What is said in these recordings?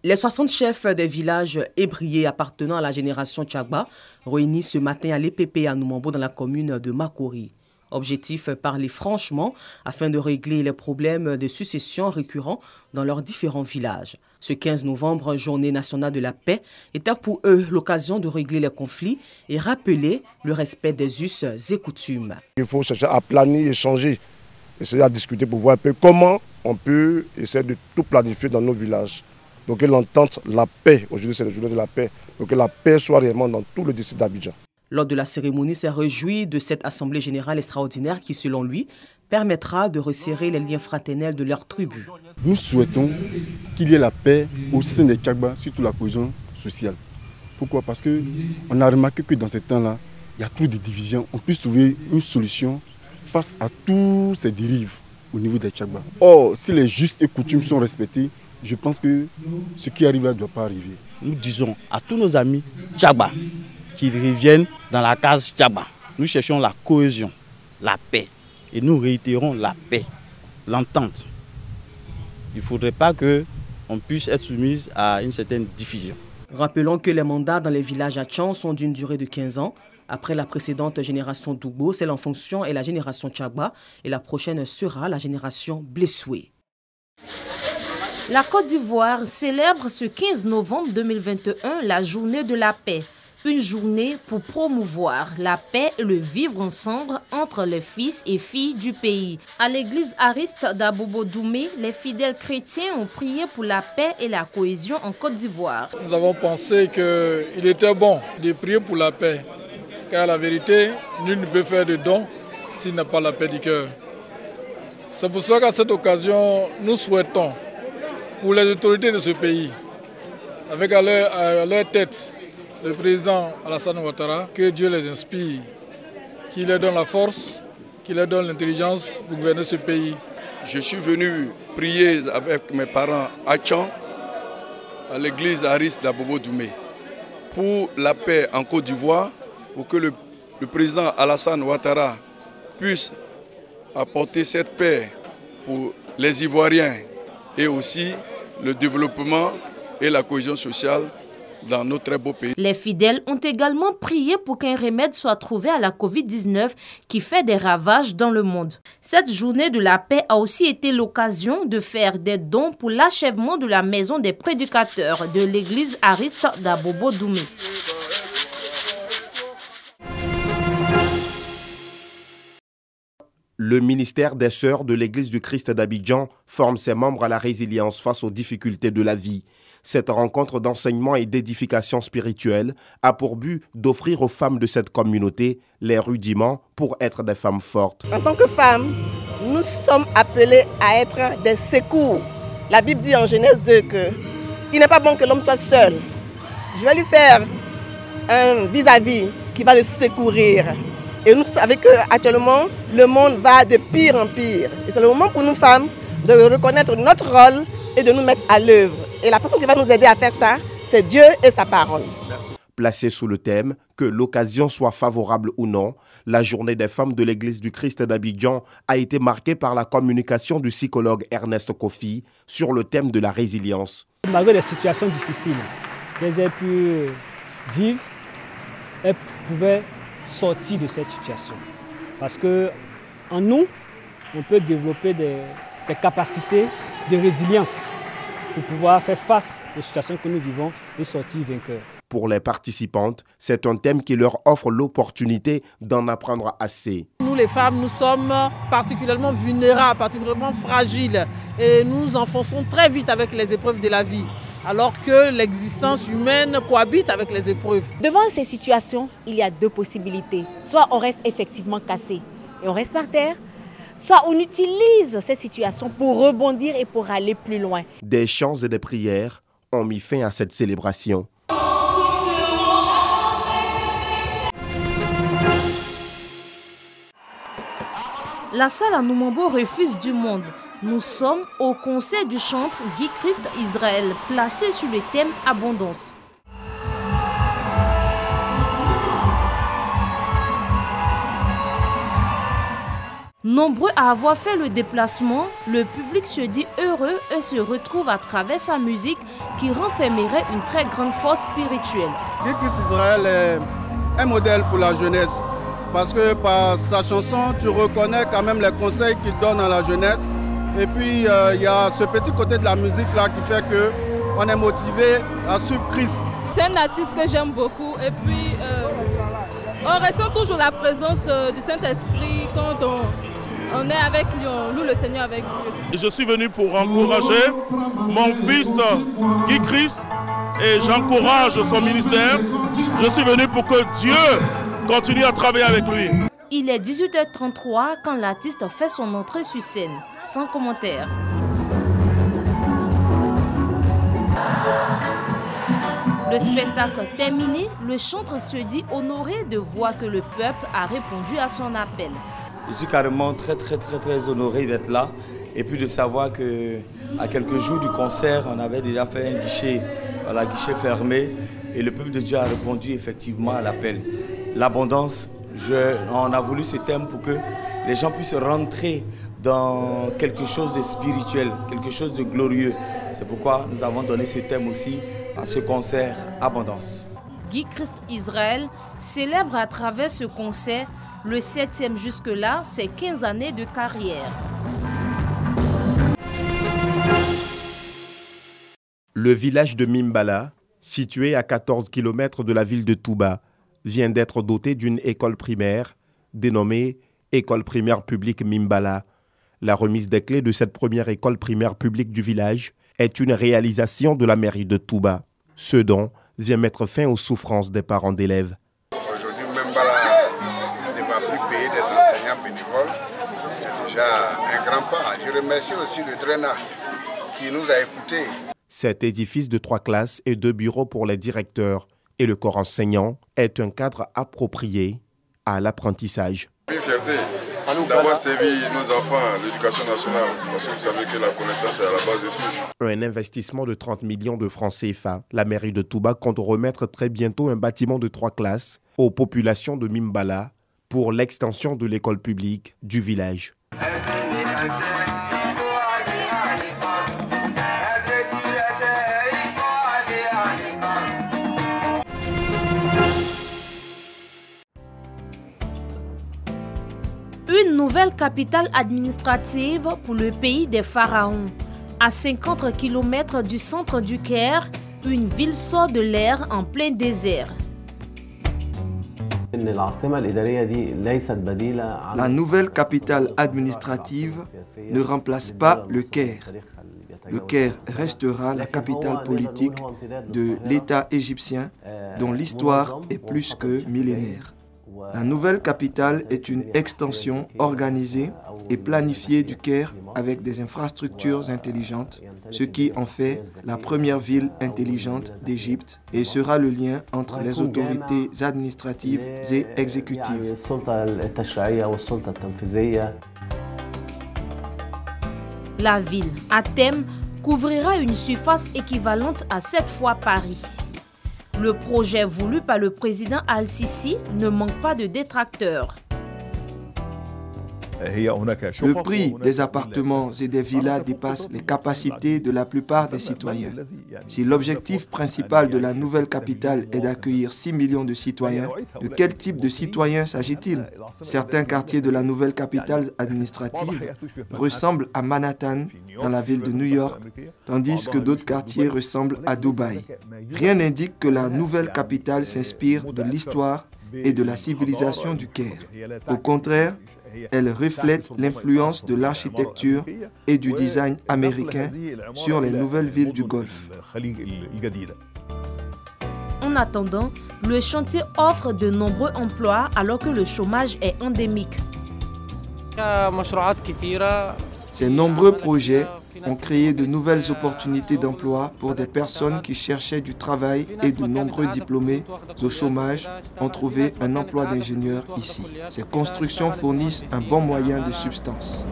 Les 60 chefs des villages ébriés appartenant à la génération Tchagba réunis ce matin à l'EPP à Noumambo dans la commune de Makori. Objectif, parler franchement afin de régler les problèmes de succession récurrents dans leurs différents villages. Ce 15 novembre, journée nationale de la paix, était pour eux l'occasion de régler les conflits et rappeler le respect des us et coutumes. Il faut chercher à planifier, échanger, essayer à discuter pour voir un peu comment on peut essayer de tout planifier dans nos villages. Donc l'entente, la paix, aujourd'hui c'est la journée de la paix, donc que la paix soit réellement dans tout le district d'Abidjan. Lors de la cérémonie, s'est réjoui de cette assemblée générale extraordinaire qui, selon lui, permettra de resserrer les liens fraternels de leur tribu. Nous souhaitons qu'il y ait la paix au sein des Tchagba, surtout la cohésion sociale. Pourquoi? Parce qu'on a remarqué que dans ces temps-là, il y a trop de divisions. On puisse trouver une solution face à toutes ces dérives au niveau des Tchagba. Or, si les justes et coutumes sont respectés, je pense que ce qui arrive là ne doit pas arriver. Nous disons à tous nos amis Tchagba qu'ils reviennent dans la case Tchagba. Nous cherchons la cohésion, la paix. Et nous réitérons la paix, l'entente. Il ne faudrait pas qu'on puisse être soumis à une certaine division. Rappelons que les mandats dans les villages à Tchan sont d'une durée de 15 ans. Après la précédente génération Dougbo, celle en fonction est la génération Tchagba et la prochaine sera la génération Blessoué. La Côte d'Ivoire célèbre ce 15 novembre 2021 la journée de la paix. Une journée pour promouvoir la paix et le vivre ensemble entre les fils et filles du pays. À l'église Ariste d'Abobo-Doumé, les fidèles chrétiens ont prié pour la paix et la cohésion en Côte d'Ivoire. Nous avons pensé qu'il était bon de prier pour la paix, car la vérité, nul ne peut faire de don s'il n'a pas la paix du cœur. C'est pour cela qu'à cette occasion, nous souhaitons pour les autorités de ce pays, avec à leur tête le président Alassane Ouattara, que Dieu les inspire, qu'il leur donne la force, qu'il leur donne l'intelligence pour gouverner ce pays. Je suis venu prier avec mes parents à Tchan, à l'église Ariste d'Abobo-Doumé, pour la paix en Côte d'Ivoire, pour que le président Alassane Ouattara puisse apporter cette paix pour les Ivoiriens et aussi le développement et la cohésion sociale dans notre très beau pays. Les fidèles ont également prié pour qu'un remède soit trouvé à la Covid-19 qui fait des ravages dans le monde. Cette journée de la paix a aussi été l'occasion de faire des dons pour l'achèvement de la maison des prédicateurs de l'église Ariste d'Abobo-Doumé. Le ministère des Sœurs de l'Église du Christ d'Abidjan forme ses membres à la résilience face aux difficultés de la vie. Cette rencontre d'enseignement et d'édification spirituelle a pour but d'offrir aux femmes de cette communauté les rudiments pour être des femmes fortes. En tant que femmes, nous sommes appelés à être des secours. La Bible dit en Genèse 2 qu'il n'est pas bon que l'homme soit seul. Je vais lui faire un vis-à-vis qui va le secourir. Et nous savons qu'actuellement, le monde va de pire en pire. Et c'est le moment pour nous femmes de reconnaître notre rôle et de nous mettre à l'œuvre. Et la personne qui va nous aider à faire ça, c'est Dieu et sa parole. Placée sous le thème « Que l'occasion soit favorable ou non », la journée des femmes de l'Église du Christ d'Abidjan a été marquée par la communication du psychologue Ernest Kofi sur le thème de la résilience. Malgré les situations difficiles qu'elles aient pu vivre, elles pouvaient sortir de cette situation. Parce qu'en nous, on peut développer des capacités de résilience pour pouvoir faire face aux situations que nous vivons et sortir vainqueurs. Pour les participantes, c'est un thème qui leur offre l'opportunité d'en apprendre assez. Nous les femmes, nous sommes particulièrement vulnérables, particulièrement fragiles et nous nous enfonçons très vite avec les épreuves de la vie. Alors que l'existence humaine cohabite avec les épreuves. Devant ces situations, il y a deux possibilités. Soit on reste effectivement cassé et on reste par terre, soit on utilise ces situations pour rebondir et pour aller plus loin. Des chants et des prières ont mis fin à cette célébration. La salle à Noumambo refuse du monde. Nous sommes au concert du chantre Guy Christ Israël, placé sur le thème Abondance. Nombreux à avoir fait le déplacement, le public se dit heureux et se retrouve à travers sa musique qui renfermerait une très grande force spirituelle. Guy Christ Israël est un modèle pour la jeunesse parce que par sa chanson, tu reconnais quand même les conseils qu'il donne à la jeunesse. Et puis il y a ce petit côté de la musique là qui fait qu'on est motivé à suivre Christ. C'est un artiste que j'aime beaucoup et puis on ressent toujours la présence du Saint-Esprit quand on est avec lui, on loue le Seigneur avec lui. Je suis venu pour encourager mon fils Guy Christ et j'encourage son ministère. Je suis venu pour que Dieu continue à travailler avec lui. Il est 18h33 quand l'artiste fait son entrée sur scène, sans commentaire. Le spectacle terminé, le chanteur se dit honoré de voir que le peuple a répondu à son appel. Je suis carrément très honoré d'être là et puis de savoir qu'à quelques jours du concert, on avait déjà fait un guichet fermé et le peuple de Dieu a répondu effectivement à l'appel. L'abondance, on a voulu ce thème pour que les gens puissent rentrer dans quelque chose de spirituel, quelque chose de glorieux. C'est pourquoi nous avons donné ce thème aussi à ce concert Abondance. Guy Christ Israël célèbre à travers ce concert le 7e jusque-là, ses 15 années de carrière. Le village de Mimbala, situé à 14 km de la ville de Touba, vient d'être doté d'une école primaire dénommée École primaire publique Mimbala. La remise des clés de cette première école primaire publique du village est une réalisation de la mairie de Touba. Ce don vient mettre fin aux souffrances des parents d'élèves. Aujourd'hui, Mimbala ne va plus payer des enseignants bénévoles. C'est déjà un grand pas. Je remercie aussi le DRENA qui nous a écoutés. Cet édifice de 3 classes et 2 bureaux pour les directeurs et le corps enseignant est un cadre approprié à l'apprentissage. Une fierté d'avoir servi nos enfants à l'éducation nationale, parce que vous savez que la connaissance est à la base de tout. Un investissement de 30 millions de francs CFA. La mairie de Touba compte remettre très bientôt un bâtiment de 3 classes aux populations de Mimbala pour l'extension de l'école publique du village. Une nouvelle capitale administrative pour le pays des pharaons. À 50 km du centre du Caire, une ville sort de l'air en plein désert. La nouvelle capitale administrative ne remplace pas le Caire. Le Caire restera la capitale politique de l'État égyptien dont l'histoire est plus que millénaire. La nouvelle capitale est une extension organisée et planifiée du Caire avec des infrastructures intelligentes, ce qui en fait la première ville intelligente d'Égypte et sera le lien entre les autorités administratives et exécutives. La ville, à thème, couvrira une surface équivalente à 7 fois Paris. Le projet voulu par le président Al-Sisi ne manque pas de détracteurs. Le prix des appartements et des villas dépasse les capacités de la plupart des citoyens. Si l'objectif principal de la nouvelle capitale est d'accueillir 6 millions de citoyens, de quel type de citoyens s'agit-il? Certains quartiers de la nouvelle capitale administrative ressemblent à Manhattan, dans la ville de New York, tandis que d'autres quartiers ressemblent à Dubaï. Rien n'indique que la nouvelle capitale s'inspire de l'histoire et de la civilisation du Caire. Au contraire, elle reflète l'influence de l'architecture et du design américain sur les nouvelles villes du Golfe. En attendant, le chantier offre de nombreux emplois alors que le chômage est endémique. Ces nombreux projets ont créé de nouvelles opportunités d'emploi pour des personnes qui cherchaient du travail et de nombreux diplômés au chômage ont trouvé un emploi d'ingénieur ici. Ces constructions fournissent un bon moyen de subsistance.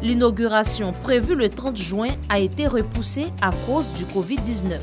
L'inauguration prévue le 30 juin a été repoussée à cause du Covid-19.